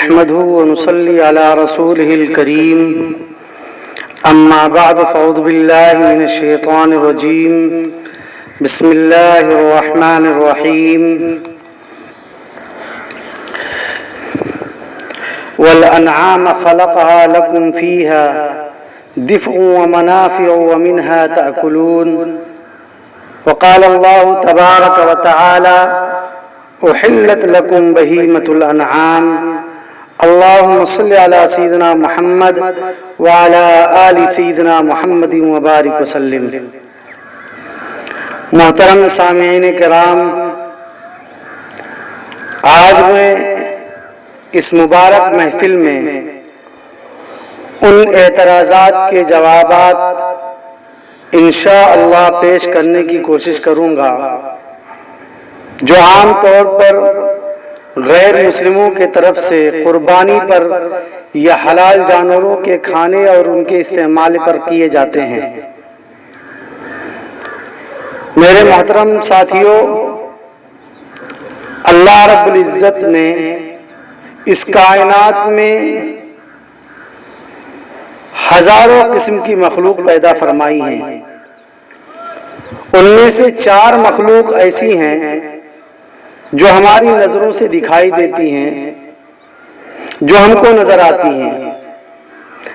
نحمده ونصلي على رسوله الكريم أما بعد فأعوذ بالله من الشيطان الرجيم بسم الله الرحمن الرحيم والأنعام خلقها لكم فيها دفء ومنافع ومنها تأكلون وقال الله تبارك وتعالى أحلت لكم بهيمة الأنعام اللهم صل على سيدنا محمد وعلى آل سيدنا محمد وبارك وسلم۔ محترم سامعین کرام، آج میں اس مبارک محفل میں ان اعتراضات کے جوابات انشاءاللہ پیش کرنے کی کوشش کروں گا جو عام طور پر غیر مسلموں کے طرف سے قربانی پر یا حلال جانوروں کے کھانے اور ان کے استعمال پر کیے جاتے ہیں۔ میرے محترم ساتھیوں، اللہ رب العزت نے اس کائنات میں ہزاروں قسم کی مخلوق پیدا فرمائی ہیں۔ ان میں سے 4 مخلوق ایسی ہیں جو ہماری نظروں سے دکھائی دیتی ہیں، جو ہم کو نظر آتی ہیں۔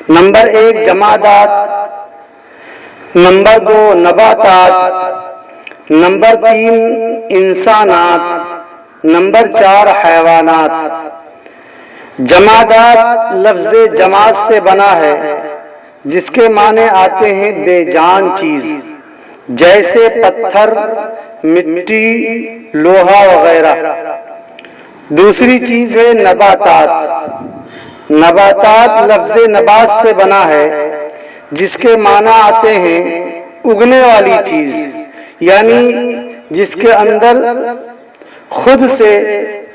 نمبر 1 جمادات، نمبر 2 نباتات، نمبر 3 انسانات، نمبر 4 حیوانات۔ جمادات لفظ جماد سے بنا ہے جس کے معنی آتے ہیں بے جان چیز، جیسے پتھر، مٹی، لوہا وغیرہ۔ دوسری چیز ہے نباتات۔ نباتات لفظ نبات سے بنا ہے جس کے معنی آتے ہیں اگنے والی چیز، یعنی جس کے اندر خود سے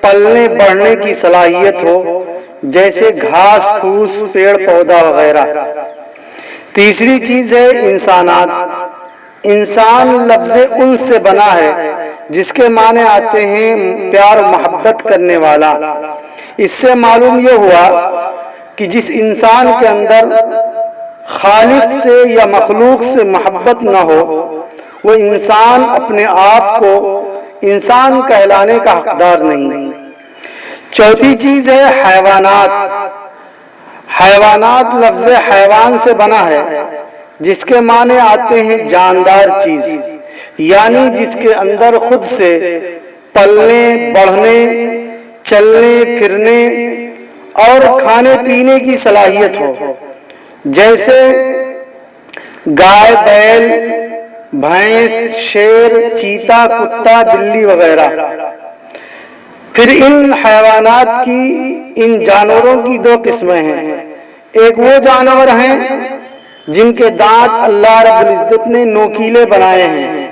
پلنے بڑھنے کی صلاحیت ہو، جیسے گھاس پھوس، پیڑ پودا وغیرہ۔ تیسری چیز ہے انسانات۔ انسان لفظ انس سے بنا ہے جس کے معنی آتے ہیں پیار و محبت کرنے والا۔ اس سے معلوم یہ ہوا کہ جس انسان کے اندر خالق سے یا مخلوق سے محبت نہ ہو وہ انسان اپنے آپ کو انسان کہلانے کا حقدار نہیں۔ چوتھی چیز ہے حیوانات۔ حیوانات لفظ حیوان سے بنا ہے جس کے معنی آتے ہیں جاندار چیز، یعنی جس کے اندر خود سے پلنے بڑھنے، چلنے پھرنے اور کھانے پینے کی صلاحیت ہو، جیسے گائے، بیل، بھینس، شیر، چیتا، کتا، بلی وغیرہ۔ پھر ان حیوانات کی، ان جانوروں کی 2 قسمیں ہیں۔ ایک وہ جانور ہیں جن کے دانت اللہ رب العزت نے نوکیلے بنائے ہیں،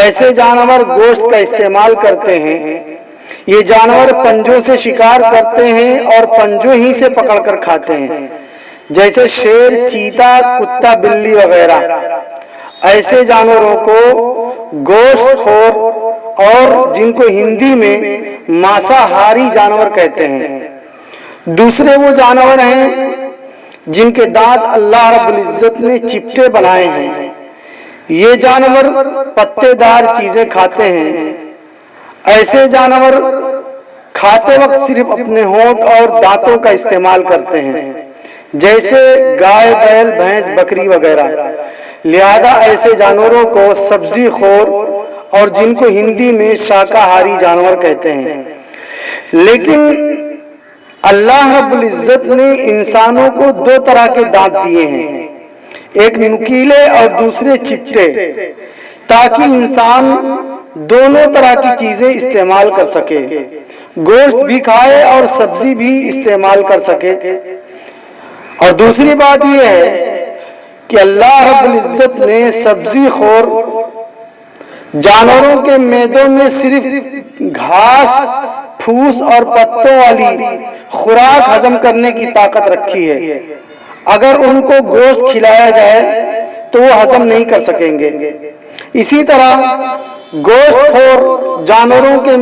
ایسے جانور گوشت کا استعمال کرتے ہیں۔ یہ جانور پنجوں سے شکار کرتے ہیں اور پنجوں ہی سے پکڑ کر کھاتے ہیں، جیسے شیر، چیتا، کتا، بلی وغیرہ۔ ایسے جانوروں کو گوشت خور اور جن کو ہندی میں مانساہاری جانور کہتے ہیں۔ دوسرے وہ جانور ہیں جن کے دانت اللہ رب العزت نے چپٹے بنائے ہیں۔ یہ جانور پتے دار چیزیں کھاتے ہیں۔ ایسے جانور کھاتے وقت صرف اپنے ہونٹ اور دانتوں کا استعمال کرتے ہیں، جیسے گائے، بیل، بھینس، بکری وغیرہ۔ لہذا ایسے جانوروں کو سبزی خور اور جن کو ہندی میں شاکاہاری جانور کہتے ہیں۔ لیکن اللہ رب العزت نے انسانوں کو 2 طرح کے دانت دیے ہیں، ایک نوکیلے اور دوسرے چپٹے، تاکہ انسان دونوں طرح کی چیزیں استعمال کر سکے، گوشت بھی کھائے اور سبزی بھی استعمال کر سکے۔ اور دوسری بات یہ ہے کہ اللہ رب العزت نے سبزی خور جانوروں کے معدوں میں صرف گھاس پھوس اور پتوں والی خوراک ہضم کرنے کی طاقت رکھی ہے۔ اگر ان کو گوشت کھلایا جائے تو وہ ہضم نہیں کر سکیں گے۔ اسی طرح گوشت خور جانوروں کے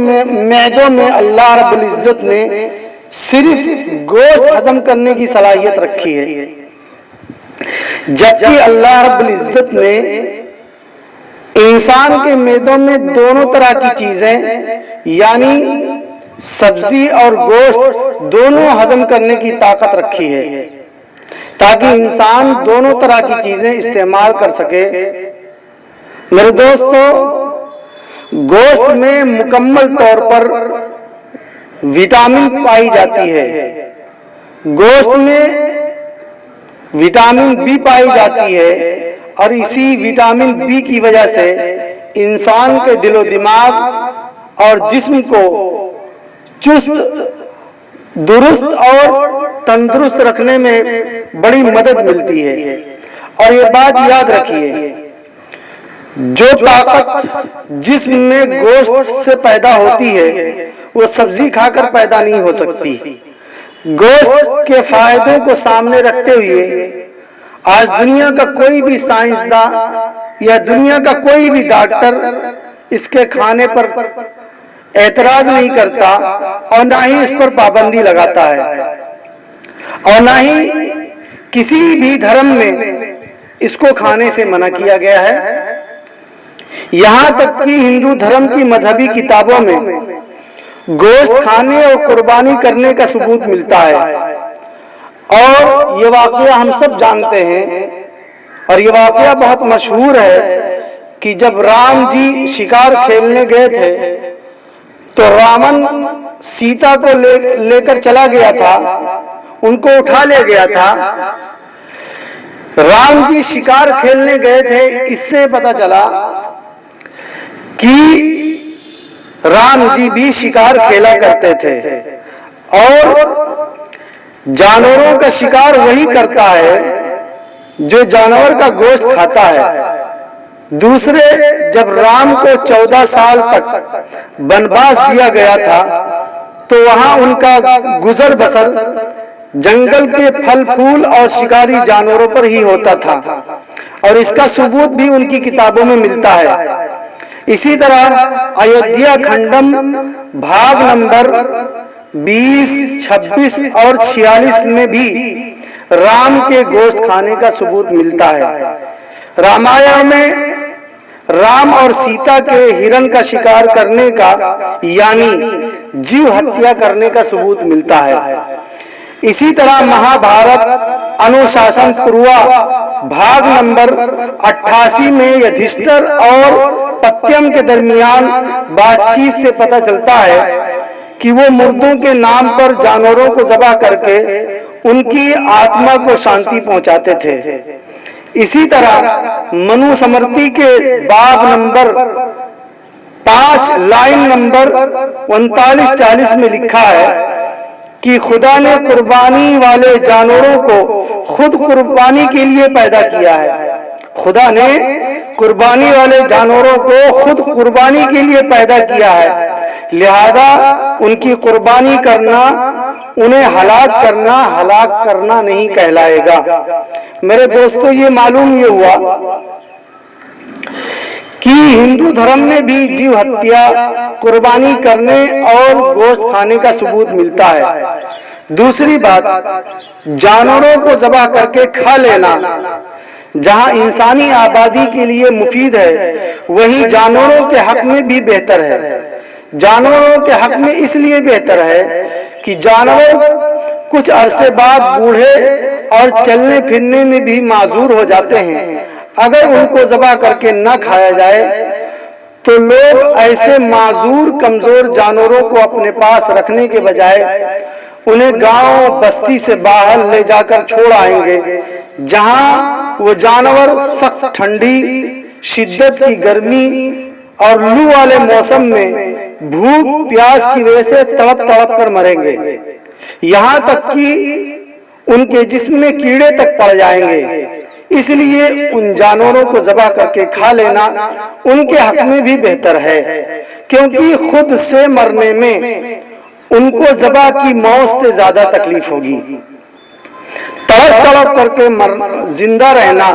معدوں میں اللہ رب العزت نے صرف گوشت ہضم کرنے کی صلاحیت رکھی ہے، جبکہ اللہ رب العزت نے انسان کے معدوں میں دونوں طرح کی چیزیں یعنی سبزی اور گوشت دونوں ہضم کرنے کی طاقت رکھی ہے تاکہ انسان دونوں طرح کی چیزیں استعمال کر سکے۔ میرے دوستو، گوشت میں مکمل طور پر وٹامن پائی جاتی ہے، گوشت میں وٹامن بی پائی جاتی ہے، اور اسی وٹامن بی کی وجہ سے انسان کے دل و دماغ اور جسم کو چست، درست اور تندرست رکھنے میں بڑی مدد ملتی ہے۔ اور یہ بات یاد رکھیے، جو طاقت جسم میں گوشت سے پیدا ہوتی ہے وہ سبزی کھا کر پیدا نہیں ہو سکتی۔ گوشت کے فائدوں کو سامنے رکھتے ہوئے آج دنیا کا کوئی بھی سائنسداں یا دنیا کا کوئی بھی ڈاکٹر اس کے کھانے پر اعتراض نہیں کرتا اور نہ ہی اس پر پابندی لگاتا ہے، اور نہ ہی کسی بھی دھرم میں اس کو کھانے سے منع کیا گیا ہے۔ یہاں تک کہ ہندو دھرم کی مذہبی کتابوں میں گوشت کھانے اور قربانی کرنے کا ثبوت ملتا ہے، اور یہ واقعہ ہم سب جانتے ہیں، اور یہ واقعہ بہت مشہور ہے کہ جب رام جی شکار کھیلنے گئے تھے تو راون سیتا کو لے کر چلا گیا تھا، ان کو اٹھا لے گیا تھا۔ رام جی شکار کھیلنے گئے تھے، اس سے پتہ چلا کہ رام جی بھی شکار کھیلا کرتے تھے، اور جانوروں کا شکار وہی کرتا ہے جو جانور کا گوشت کھاتا ہے۔ دوسرے، جب رام کو 14 سال تک بنواس دیا گیا تھا تو وہاں ان کا گزر بسر جنگل کے پھل پھول اور شکاری جانوروں پر ہی ہوتا تھا، اور اس کا ثبوت بھی ان کی کتابوں میں ملتا ہے۔ اسی طرح ایودھیا کھنڈم بھاگ نمبر 20، 26 اور 46 میں بھی رام کے گوشت کھانے کا ثبوت ملتا ہے۔ رامائن میں رام اور سیتا کے ہرن کا شکار کرنے کا یعنی جیو ہتیا کرنے کا ثبوت ملتا ہے۔ اسی طرح مہابھارت انوشاسن پروا بھاگ نمبر 88 میں یدھشٹر اور پتیم کے درمیان بات چیت سے پتہ چلتا ہے کہ وہ مردوں کے نام پر جانوروں کو ذبح کر کے ان کی آتما کو شانتی پہنچاتے تھے۔ اسی طرح منو سمرتی کے باب نمبر 5 لائن نمبر 39-40 میں لکھا ہے کہ خدا نے قربانی والے جانوروں کو خود قربانی کے لیے پیدا کیا ہے۔ خدا نے قربانی والے جانوروں کو خود قربانی کے لیے پیدا کیا ہے، لہذا ان کی قربانی کرنا انہیں ہلاک کرنا نہیں کہلائے گا۔ میرے دوستو، یہ معلوم یہ ہوا کہ ہندو دھرم میں بھی جیو ہتیا، قربانی کرنے اور گوشت کھانے کا ثبوت ملتا ہے۔ دوسری بات، جانوروں کو ذبح کر کے کھا لینا جہاں انسانی آبادی کے لیے مفید ہے، وہی جانوروں کے حق میں بھی بہتر ہے۔ جانوروں کے حق میں اس لیے بہتر ہے کہ جانور کچھ عرصے بعد بوڑھے اور چلنے پھرنے میں بھی معذور ہو جاتے ہیں۔ اگر ان کو ذبح کر کے نہ کھایا جائے تو لوگ ایسے معذور کمزور جانوروں کو اپنے پاس رکھنے کے بجائے انہیں گاؤں بستی سے باہر لے جا کر چھوڑ آئیں گے، جہاں وہ جانور سخت ٹھنڈی، شدت کی گرمی اور لو والے موسم میں بھوک پیاس کی وجہ سے تڑپ تڑپ کر مریں گے، یہاں تک کہ ان کے جسم میں کیڑے تک پڑ جائیں گے۔ اس لیے ان جانوروں کو ذبح کر کے کھا لینا ان کے حق میں بھی بہتر ہے، کیونکہ خود سے مرنے میں ان کو ذبح کی موت سے زیادہ تکلیف ہوگی۔ تڑپ تڑپ کر کے زندہ رہنا،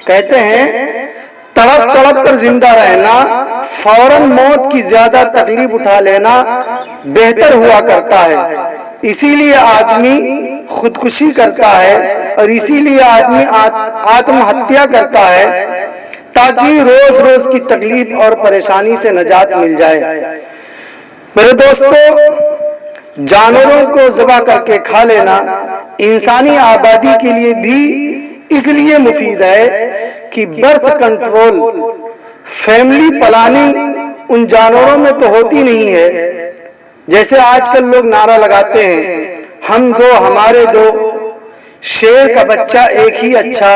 کہتے ہیں تڑپ تڑپ کر زندہ رہنا فوراً موت کی زیادہ تکلیف اٹھا لینا بہتر ہوا کرتا ہے۔ اسی لیے آدمی خودکشی کرتا ہے اور اسی لیے آدمی آتم ہتیا کرتا ہے تاکہ روز روز کی تکلیف اور پریشانی سے نجات مل جائے۔ میرے دوستو، جانوروں کو ذبح کر کے کھا لینا انسانی آبادی کے لیے بھی اس لیے مفید ہے کہ برتھ کنٹرول، فیملی پلاننگ ان جانوروں میں تو ہوتی نہیں ہے۔ جیسے آج کل لوگ نعرہ لگاتے ہیں، ہم دو ہمارے دو، شیر کا بچہ ایک ہی اچھا،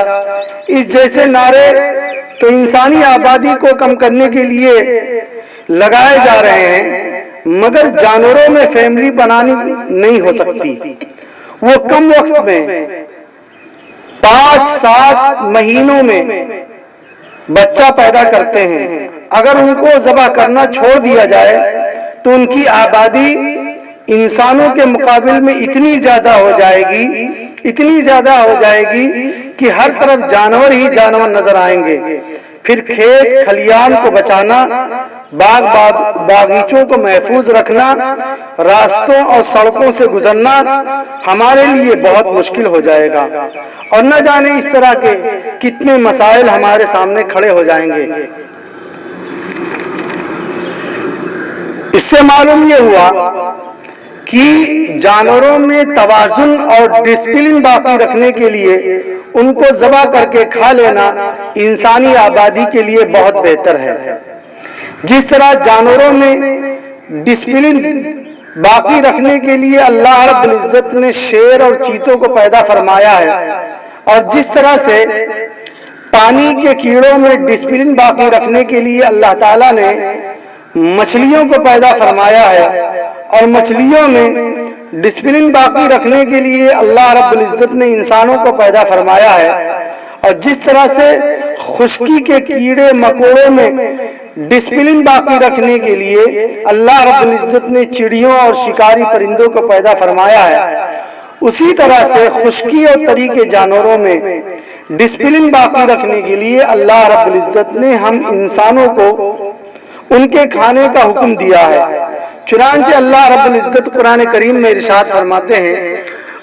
اس جیسے نعرے تو انسانی آبادی کو کم کرنے کے لیے لگائے جا رہے ہیں، مگر جانوروں میں فیملی بنانی نہیں ہو سکتی۔ وہ کم وقت میں 5-7 مہینوں میں بچہ پیدا کرتے ہیں۔ اگر ان کو ذبح کرنا چھوڑ دیا جائے تو ان کی آبادی انسانوں کے مقابل میں اتنی زیادہ ہو جائے گی کہ ہر طرف جانور ہی جانور نظر آئیں گے۔ پھر کھیت کھلیان کو بچانا، باغیچوں کو محفوظ رکھنا، راستوں اور سڑکوں سے گزرنا ہمارے لیے بہت مشکل ہو جائے گا، اور نہ جانے اس طرح کے کتنے مسائل ہمارے سامنے کھڑے ہو جائیں گے۔ اس سے معلوم یہ ہوا کہ جانوروں میں توازن اور ڈسپلن باقی رکھنے کے لیے ان کو ذبح کر کے کھا لینا انسانی آبادی کے لیے بہت بہتر ہے۔ جس طرح جانوروں میں ڈسپلن باقی رکھنے کے لیے اللہ رب العزت نے شیر اور چیتوں کو پیدا فرمایا ہے، اور جس طرح سے پانی کے کیڑوں میں ڈسپلن باقی رکھنے کے لیے اللہ تعالیٰ نے مچھلیوں کو پیدا فرمایا ہے، اور مچھلیوں میں ڈسپلن باقی رکھنے کے لیے اللہ رب العزت نے انسانوں کو پیدا فرمایا ہے، اور جس طرح سے خشکی کے کیڑے مکوڑوں میں ڈسپلن باقی رکھنے کے لیے اللہ رب العزت نے چڑیوں اور شکاری پرندوں کو پیدا فرمایا ہے، اسی طرح سے خشکی اور طری کے جانوروں میں ڈسپلن باقی رکھنے کے لیے اللہ رب العزت نے ہم انسانوں کو ان کے کھانے کا حکم دیا ہے۔ چنانچہ اللہ رب العزت قرآن کریم میں ارشاد فرماتے ہیں،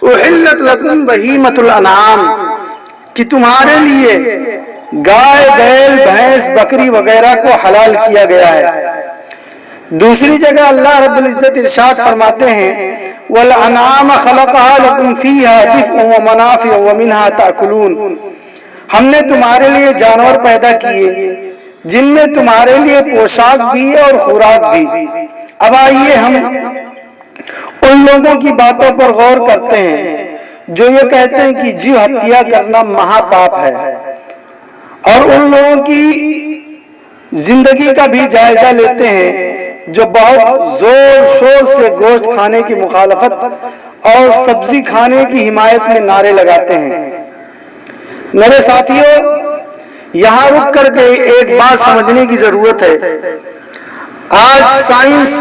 احلت لکم بہیمۃ الانعام، کہ تمہارے لیے گائے، بیل، بھینس، بکری وغیرہ کو حلال کیا گیا ہے۔ دوسری جگہ اللہ رب العزت ارشاد فرماتے ہیں، والانعام خلقها لکم فیہا دفء ومنافع ومنہا تأکلون، ہم نے تمہارے لیے جانور پیدا کیے جن میں تمہارے لیے پوشاک بھی ہے اور خوراک بھی۔ اب آئیے ہم ان لوگوں کی باتوں پر غور کرتے ہیں جو یہ کہتے ہیں کہ جیو ہتیا کرنا مہا پاپ ہے، اور ان لوگوں کی زندگی کا بھی جائزہ لیتے ہیں جو بہت زور شور سے گوشت کھانے کی مخالفت اور سبزی کھانے کی حمایت میں نعرے لگاتے ہیں۔ میرے ساتھیوں، یہاں رک کر کے ایک بات سمجھنے کی ضرورت ہے۔ آج سائنس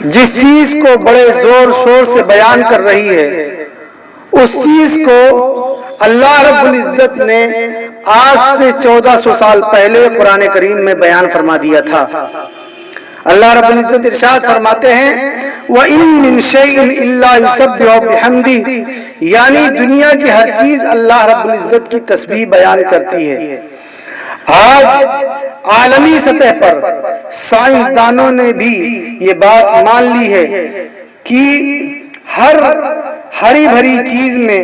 جس چیز کو بڑے زور شور سے بیان کر رہی ہے، اس چیز کو اللہ رب العزت نے آج سے 1400 سال پہلے قرآن کریم میں بیان فرما دیا تھا۔ اللہ رب العزت ارشاد فرماتے ہیں، وَإِن مِّن شَيْءٍ إِلَّا يُسَبِّحُ بِحَمْدِهِ، یعنی دنیا کی ہر چیز اللہ رب العزت کی تسبیح بیان کرتی ہے۔ آج عالمی سطح پر سائنسدانوں نے بھی یہ بات مان لی ہے کہ ہر ہری بھری چیز میں،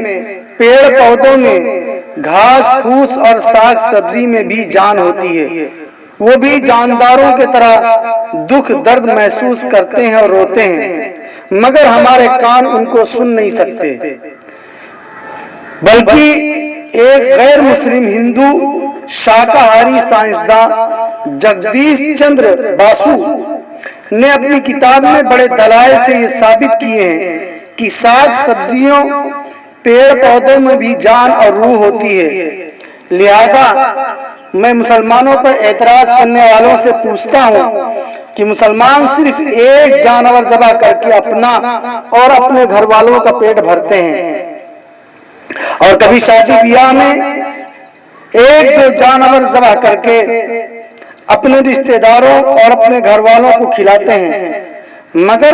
پیڑ پودوں میں، گھاس پھوس اور ساگ سبزی میں بھی جان ہوتی ہے۔ وہ بھی جانداروں کی طرح دکھ درد محسوس کرتے ہیں اور روتے ہیں، مگر ہمارے کان ان کو سن نہیں سکتے۔ بلکہ ایک غیر مسلم ہندو شاکاہاری سائنسداں جگدیش چندر باسو نے اپنی کتاب میں بڑے دلائل سے یہ ثابت کیے ہیں کہ ساگ سبزیوں، پیڑ پودوں میں بھی جان اور روح ہوتی ہے۔ لہذا میں مسلمانوں پر اعتراض کرنے والوں سے پوچھتا ہوں کہ مسلمان صرف ایک جانور ذبح کر کے اپنا اور اپنے گھر والوں کا پیٹ بھرتے ہیں، اور کبھی شادی بیاہ میں ایک دو جانور ذبح کر کے اپنے رشتہ داروں اور اپنے گھر والوں کو کھلاتے ہیں، مگر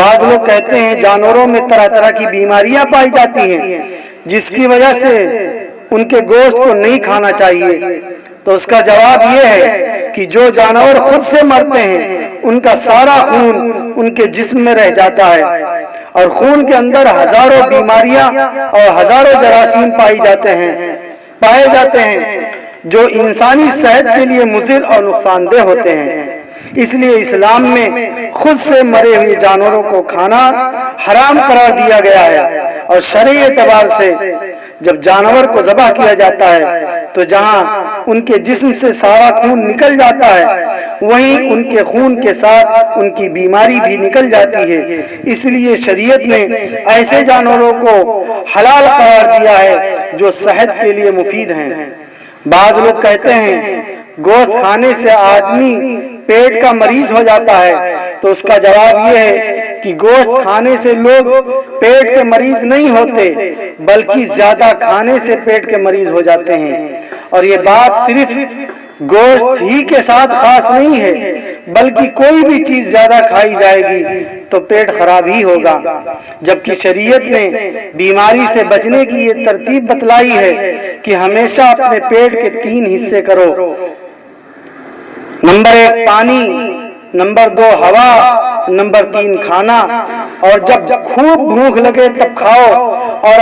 بعض لوگ کہتے ہیں جانوروں میں طرح طرح کی بیماریاں پائی جاتی ہیں جس کی وجہ سے ان کے گوشت کو نہیں کھانا چاہیے، تو اس کا جواب یہ ہے کہ جو جانور خود سے مرتے ہیں ان کا سارا خون ان کے جسم میں رہ جاتا ہے، اور خون کے اندر ہزاروں بیماریاں اور ہزاروں جراثیم پائے جاتے ہیں جو انسانی صحت کے لیے مضر اور نقصان دہ ہوتے ہیں۔ اس لیے اسلام میں خود سے مرے ہوئے جانوروں کو کھانا حرام قرار دیا گیا ہے، اور شرعی اعتبار سے جب جانور کو ذبح کیا جاتا ہے تو جہاں ان کے جسم سے سارا خون نکل جاتا ہے وہیں ان کے خون کے ساتھ ان کی بیماری بھی نکل جاتی ہے۔ اس لیے شریعت نے ایسے جانوروں کو حلال قرار دیا ہے جو صحت کے لیے مفید ہیں۔ بعض لوگ کہتے ہیں گوشت کھانے سے آدمی پیٹ کا مریض ہو جاتا ہے، تو اس کا جواب یہ ہے کہ گوشت کھانے سے لوگ پیٹ کے مریض نہیں ہوتے بلکہ زیادہ کھانے سے پیٹ کے مریض ہو جاتے ہیں، اور یہ بات صرف گوشت ہی کے ساتھ خاص نہیں ہے بلکہ کوئی بھی چیز زیادہ کھائی جائے گی تو پیٹ خراب ہی ہوگا، جبکہ شریعت نے بیماری سے بچنے کی یہ ترتیب بتلائی ہے کہ ہمیشہ اپنے پیٹ کے 3 حصے کرو، نمبر 1 پانی، نمبر 2 ہوا، نمبر 3 کھانا، اور جب خوب بھوک لگے تب کھاؤ، اور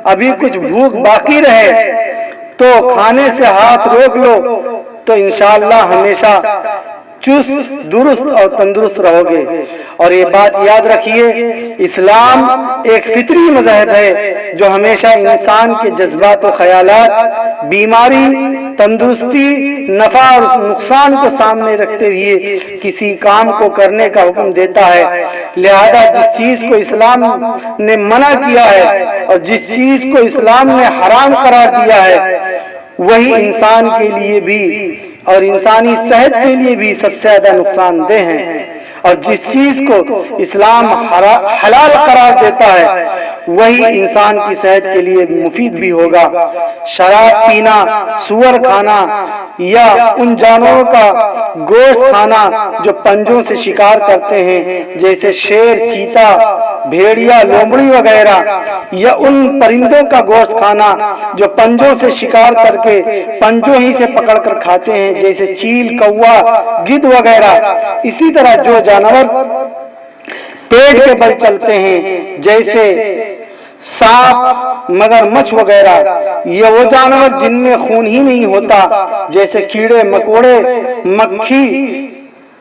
ابھی کچھ بھوک باقی رہے تو کھانے سے ہاتھ روک لو، تو انشاءاللہ ہمیشہ چست درست اور تندرست رہو گے۔ اور یہ بات یاد رکھیے، اسلام ایک فطری مذہب ہے جو ہمیشہ انسان کے جذبات و خیالات، بیماری، تندرستی، نفع اور نقصان کو سامنے رکھتے ہوئے کسی کام کو کرنے کا حکم دیتا ہے۔ لہذا جس چیز کو اسلام نے منع کیا ہے اور جس چیز کو اسلام نے حرام قرار دیا ہے وہی انسان کے لیے بھی اور انسانی صحت کے لیے بھی سب سے زیادہ نقصان دہ ہیں، اور جس چیز کو اسلام حلال قرار دیتا ہے وہی انسان کی صحت کے لیے مفید بھی ہوگا۔ شراب پینا، سور کھانا یا ان جانوروں کا گوشت کھانا جو پنجوں سے شکار کرتے ہیں جیسے شیر، چیتا، بھیڑیا، لومڑی وغیرہ، یا ان پرندوں کا گوشت کھانا جو پنجوں سے شکار کر کے پنجوں ہی سے پکڑ کر کھاتے ہیں جیسے چیل، کوا، گدھ وغیرہ، اسی طرح جو جانور پیٹ کے بل چلتے ہیں جیسے سانپ، مگرمچھ وغیرہ، یہ وہ جانور جن میں خون ہی نہیں ہوتا جیسے کیڑے مکوڑے، مکھی،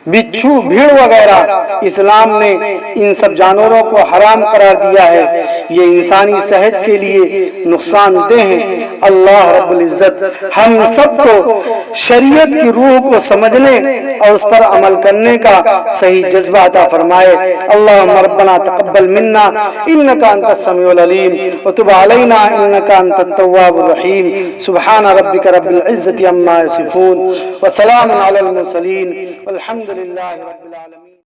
بچھو، بھیڑ وغیرہ، اسلام نے ان سب جانوروں کو حرام قرار دیا ہے، یہ انسانی صحت کے لیے نقصان دہ ہیں۔ اللہ رب العزت ہم سب کو شریعت کی روح کو سمجھنے اور اس پر عمل کرنے کا صحیح جذبہ عطا فرمائے۔ اللہم ربنا تقبل منا انک انت السمیع العلیم وتب علینا انک انت التواب الرحیم۔ سبحان ربک رب العزت عما یصفون وسلام علی المرسلین والحمد للہ رب العالمین۔